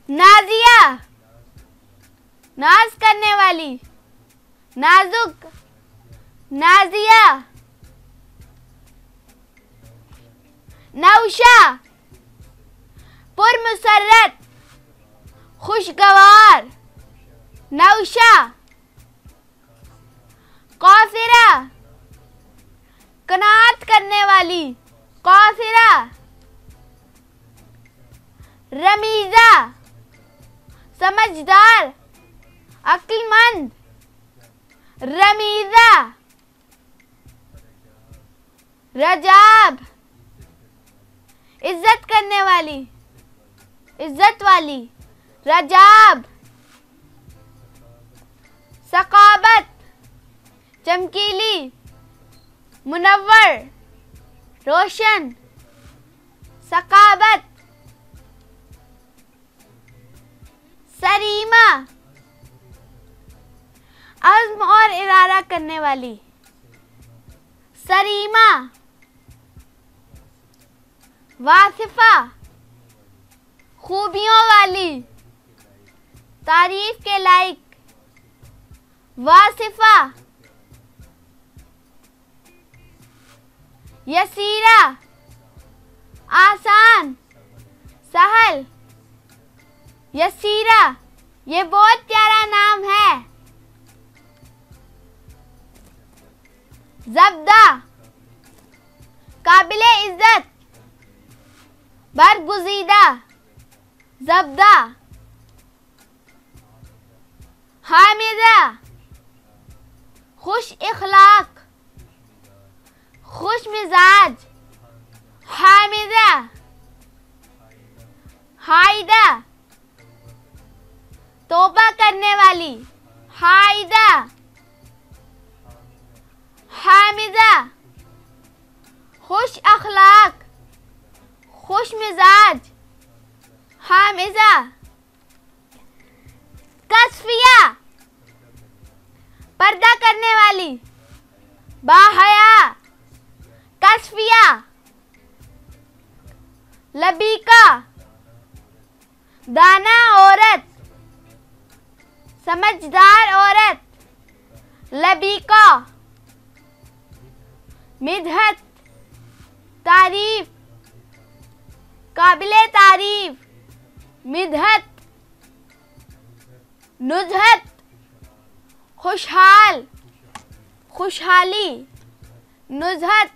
नाजिया नाज करने वाली। नाजुक नाजिया। नौशा पुरमुसर्रत खुशगवार। नौशा। कौसिरा कनात करने वाली। कौसिरा। रमीज़ा समझदार अक्लमंद। रमीज़ा। रजाब इज्जत करने वाली, इज्जत वाली। रजाब। सकाबत चमकीली, मुनव्वर, रोशन। सकाबत। सरीमा अज़्म और इरादा करने वाली। सरीमा। वासिफा खूबियों वाली, तारीफ के लायक। वासिफा। यसीरा आसान, सहल। यसीरा ये बहुत प्यारा नाम है। ज़ब्दा काबिले इज्जत, बरगुज़ीदा। ज़ब्दा। हामिदा खुश इखलाक, खुश मिजाज। हामिदा। हाइदा तौबा करने वाली। हाइदा। हामिदा खुश अखलाक, खुश मिजाज। हामिदा। कसफिया पर्दा करने वाली। बाहया। कसफिया। लबीका दाना औरत, समझदार औरत। लबीका। मिदहत तारीफ, काबिले तारीफ। मिदहत। नुजहत खुशहाल, खुशहाली। नुजहत